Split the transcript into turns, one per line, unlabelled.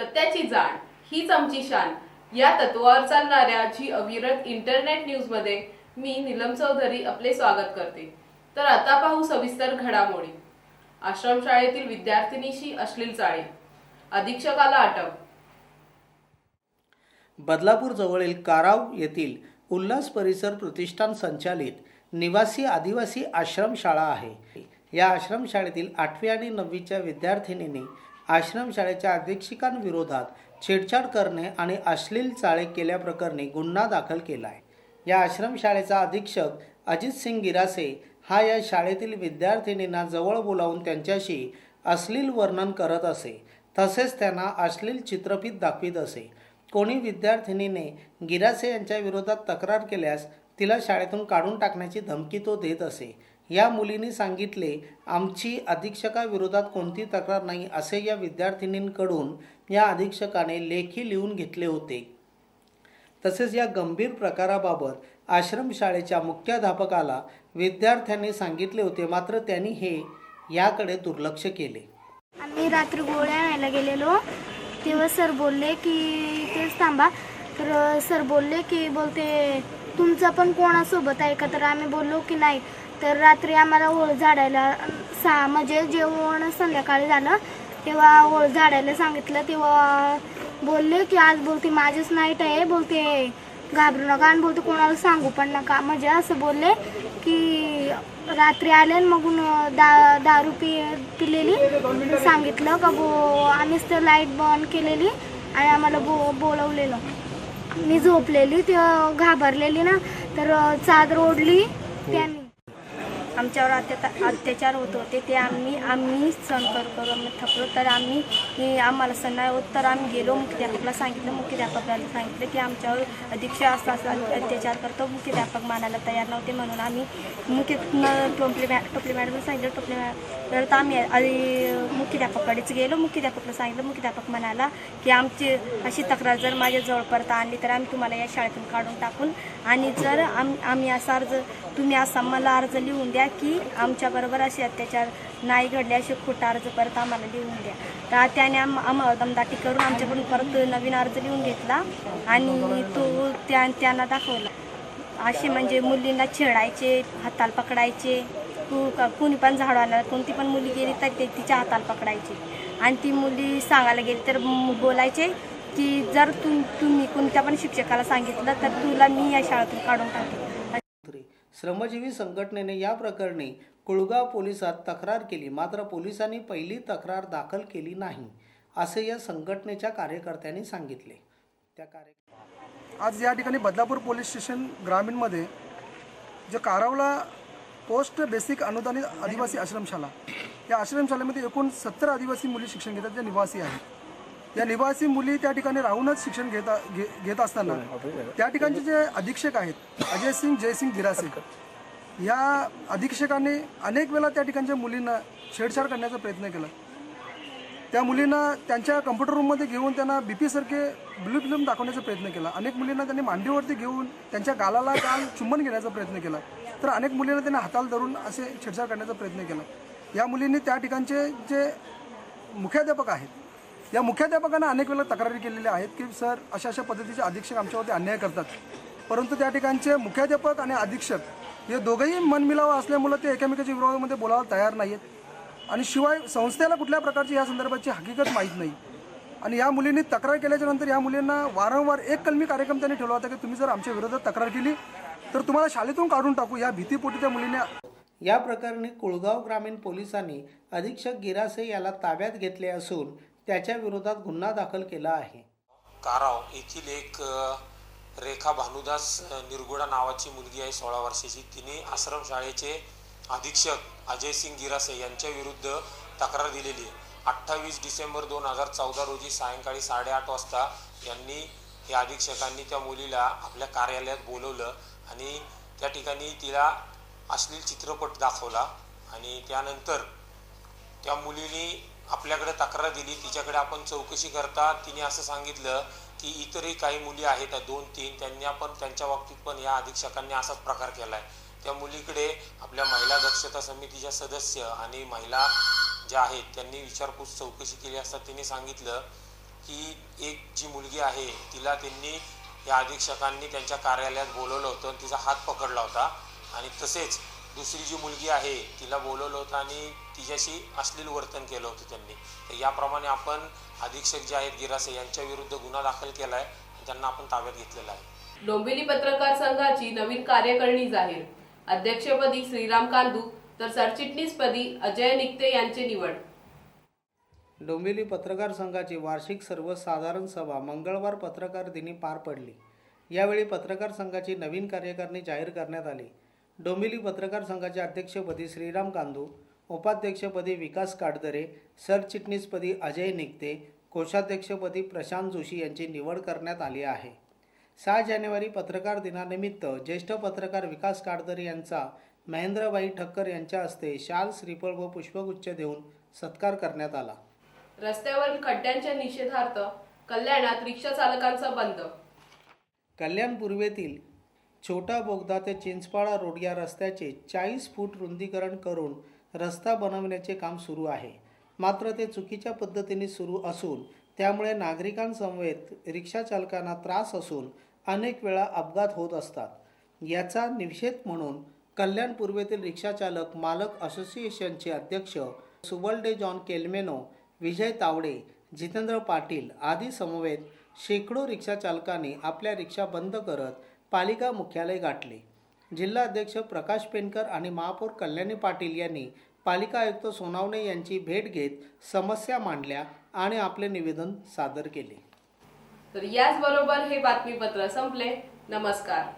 सत्याची जाण हीच आमची शान या तत्वावर चालणाऱ्या जी अविरत इंटरनेट न्यूज मध्ये मी नीलम चौधरी आपले स्वागत करते। तर आता पाहू सविस्तर घडामोडी। आश्रमशाळेतील विद्यार्थिनीशी अश्लील चाळे, अधीक्षकाला अटक।
बदलापूर जवळील काराव येथील उल्हास परिसर प्रतिष्ठान संचालित निवासी आदिवासी आश्रमशाळा आहे। या आश्रमशाळेतील 8वी आणि 9वीच्या विद्यार्थिनींनी आश्रमशाळेच्या अधीक्षकांविरोधात छेडछाड करणे आणि अश्लील चाळे केल्याप्रकरणी गुन्हा दाखल केला आहे। या आश्रमशाळेचा अधीक्षक अजित सिंग गिरासे हा या शाळेतील विद्यार्थिनींना जवळ बोलावून त्यांच्याशी अश्लील वर्णन करत असे, तसेच त्यांना अश्लील चित्रफित दाखवित असे। कोणी विद्यार्थिनीने गिरासे यांच्या विरोधात तक्रार केल्यास तिला शाळेतून काढून टाकण्याची धमकी तो देत असे। या मुलीने सांगितले, आमची अधीक्षकाविरोधात कोणती तक्रार नाही असे या विद्यार्थिनींकडून या अधीक्षकाने लेखी लिहून घेतले होते। तसेच या गंभीर प्रकाराबाबत आश्रमशाळेच्या मुख्याध्यापकाला विद्यार्थ्यांनी सांगितले होते, मात्र त्यांनी हे याकडे दुर्लक्ष केले।
आम्ही रात्री गोळ्या आणायला गेलेलो तेव्हा सर बोलले की तेच थांबा, तर सर बोलले की बोलते तुमचं पण कोणासोबत आहे का, तर आम्ही बोललो की नाही। तर रात्री आम्हाला ओळ झाडायला म्हणजे जेवण संध्याकाळी झालं तेव्हा ओळ झाडायला सांगितलं, तेव्हा बोलले की आज बोलते माझीच नाईट आहे, बोलते घाबरू नका आणि बोलते कोणाला सांगू पण नका, म्हणजे असं बोलले की रात्री आले मग दारू पिलेली सांगितलं का आम्हीच तर लाईट बंद केलेली आणि आम्हाला बोलवलेलं। मी झोपलेली ते घाबरलेली ना, तर चादर ओढली त्यांनी
आमच्यावर अत्याचार होत होते ते आम्ही सहन करून थकलो। तर आम्हाला सण नाही होत, तर आम्ही गेलो मुख्याध्यापकाला सांगितलं। मुख्याध्यापकाला सांगितलं की आमच्यावर अधीक्षक असा अत्याचार करतो। मुख्याध्यापक मानायला तयार नव्हते, म्हणून आम्ही टोपले मॅडमला सांगितलं। टोपले मॅडम तर आम्ही मुख्याध्यापकाकडेच गेलो। मुख्याध्यापकाला सांगितलं। मुख्याध्यापक म्हणाला की आमची अशी तक्रार जर माझ्या परत आणली तर आम्ही तुम्हाला या शाळेतून काढून टाकून, आणि जर आम्ही असा अर्ज तुम्ही असा मला अर्ज लिहून द्या की आमच्याबरोबर असे अत्याचार नाही घडले, असे खोटा अर्ज परत आम्हाला लिहून द्या। तर त्याने आम्हाला दमदाटी करून आमच्याकडून परत नवीन अर्ज लिहून घेतला आणि तो त्यांना दाखवला। असे म्हणजे मुलींना छेडायचे, हाताला पकडायचे, कुणी पण झाडू आणायला कोणती पण मुली गेली तर ते तिच्या हाताला पकडायचे आणि ती मुली सांगायला गेली तर बोलायचे की जर तुम्ही कोणत्या पण शिक्षकाला सांगितलं तर तुला मी या शाळेतून काढून टाकेन।
श्रमजीवी संघटनेने या प्रकरणी कुळगाव पोलिसात तक्रार केली, मात्र पोलिसांनी पहिली तक्रार दाखल केली नाही असे या संघटनेच्या कार्यकर्त्यांनी सांगितले।
आज या ठिकाणी बदलापूर पोलीस स्टेशन ग्रामीणमध्ये जे कारावला पोस्ट बेसिक अनुदानित आदिवासी आश्रमशाला, या आश्रमशालेमध्ये एकूण 70 आदिवासी मुली शिक्षण घेतात ज्या निवासी आहेत। या निवासी मुली त्या ठिकाणी राहूनच शिक्षण घेत असताना त्या ठिकाणचे जे अधीक्षक आहेत जयसिंग गिरासे, या अधीक्षकाने अनेक वेळा त्या ठिकाणच्या मुलींना छेडछाड करण्याचा प्रयत्न केला। त्या मुलींना त्यांच्या कम्प्युटर रूममध्ये घेऊन त्यांना BP सारखे ब्लू फिल्म दाखवण्याचा प्रयत्न केला। अनेक मुलींना त्यांनी मांडीवरती घेऊन त्यांच्या गालाला चुंबन घेण्याचा प्रयत्न केला, तर अनेक मुलींना त्यांनी हाताला धरून असे छेडछाड करण्याचा प्रयत्न केला। या मुलींनी त्या ठिकाणचे जे मुख्याध्यापक आहेत, या मुख्याध्यापकांना अनेक वेळा तक्रारी केलेल्या आहेत की सर अशा पद्धतीचे अधीक्षक आमच्यावरती अन्याय करतात, परंतु त्या ठिकाणचे मुख्याध्यापक आणि अधीक्षक हे दोघंही मनमिलावा असल्यामुळे ते एकमेकाच्या विरोधामध्ये बोलायला तयार नाही आहेत आणि शिवाय संस्थेला कुठल्या प्रकारची या संदर्भाची हकीकत माहीत नाही। आणि या मुलींनी तक्रार केल्याच्या नंतर या मुलींना वारंवार एक कलमी कार्यक्रम त्यांनी ठेवला होता की तुम्ही जर आमच्या विरोधात तक्रार केली तर तुम्हाला शाळेतून काढून टाकू, या भीतीपोटी त्या मुलींनी।
या प्रकरणी कुळगाव ग्रामीण पोलिसांनी अधीक्षक गिरासे याला ताब्यात घेतले असून त्याच्या विरोधात गुन्हा दाखल केला आहे।
काराव येथील एक रेखा भानुदास निरगुडा नावाची मुलगी आहे, 16 वर्षाची। तिने आश्रमशाळेचे अधीक्षक अजय सिंग गिरासे यांच्या विरुद्ध तक्रार दिलेली आहे। 28 डिसेंबर 2014 रोजी सायंकाळी 8:30 वाजता या अधीक्षकांनी त्या मुलीला आपल्या कार्यालयात बोलवलं आणि त्या ठिकाणी तिला अश्लील चित्रपट दाखवला आणि त्यानंतर त्या मुलीने आपल्याकडे तक्रार दिली। तिच्याकडे आपण चौकशी करता तिने असं सांगितलं की इतरही काही मुली आहेत 2-3 त्यांच्या बाबतीत पण या अधीक्षकांनी असाच प्रकार केला आहे। त्या मुलीकडे आपल्या महिला दक्षता समितीच्या सदस्य आणि महिला ज्या आहेत त्यांनी विचारपूस चौकशी केली असता तिने सांगितलं की एक जी मुलगी आहे तिला त्यांनी या अधीक्षकांनी त्यांच्या कार्यालयात बोलवलं होतं आणि तिचा हात पकडला होता, आणि तसेच दुसरी जी मुलगी आहे तिला बोलवलं होतं आणि तिच्याशी अश्लील वर्तन केलं होतं त्यांनी. तर याप्रमाणे आपण अधीक्षक जे आहेत गिरासे यांच्या विरुद्ध गुन्हा दाखल केला आहे आणि त्यांना आपण ताब्यात घेतलेला आहे.
डोंबिवली पत्रकार संघाची नवीन कार्यकारिणी जाहीर. अध्यक्षपदी श्रीराम कांदू तर सरचिटणीसपदी अजय निकते यांची निवड.
डोंबिवली पत्रकार संघाची वार्षिक सर्वसाधारण सभा मंगळवार पत्रकार दिनी पार पडली. यावेळी पत्रकार संघाची नवीन कार्यकारिणी जाहीर करण्यात आली. डोंबिवली पत्रकार संघाचे अध्यक्षपदी श्रीराम कांदू, उपाध्यक्षपदी विकास काटदरे, सरचिटणीसपदी अजय निकते, कोषाध्यक्षपदी प्रशांत जोशी यांची निवड करण्यात आली आहे. 6 जानेवारी पत्रकार दिनानिमित्त ज्येष्ठ पत्रकार विकास काटदरे यांचा महेंद्रबाई ठक्कर यांच्या हस्ते शाल, श्रीफळ व पुष्पगुच्छ देऊन सत्कार करण्यात आला.
रस्त्यावरील खड्ड्यांच्या निषेधार्थ कल्याणात रिक्षा चालकांचा बंद.
कल्याण पूर्वेतील छोटा बोगदा ते चिंचपाडा रोड या रस्त्याचे 40 फूट रुंदीकरण करून रस्ता बनवण्याचे काम सुरू आहे. मात्र ते चुकीच्या पद्धतीने सुरू असून त्यामुळे नागरिकांसमवेत रिक्षा चालकांना त्रास असून अनेक वेळा अपघात होत असतात. याचा निषेध म्हणून कल्याण पूर्वेतील रिक्षा चालक मालक असोसिएशनचे अध्यक्ष सुवल्डे जॉन केल्मेनो, विजय तावडे, जितेंद्र पाटील आदी समवेत शेकडो रिक्षा चालकांनी आपल्या रिक्षा बंद करत पालिका मुख्यालय गाठले. जिल्हा अध्यक्ष प्रकाश पेनकर आणि महापौर कल्याणी पाटील यांनी पालिका आयुक्त सोनावणे यांची भेट घेत समस्या मांडल्या आणि आपले निवेदन सादर केले.
तर याचबरोबर हे बातमीपत्र संपले. नमस्कार.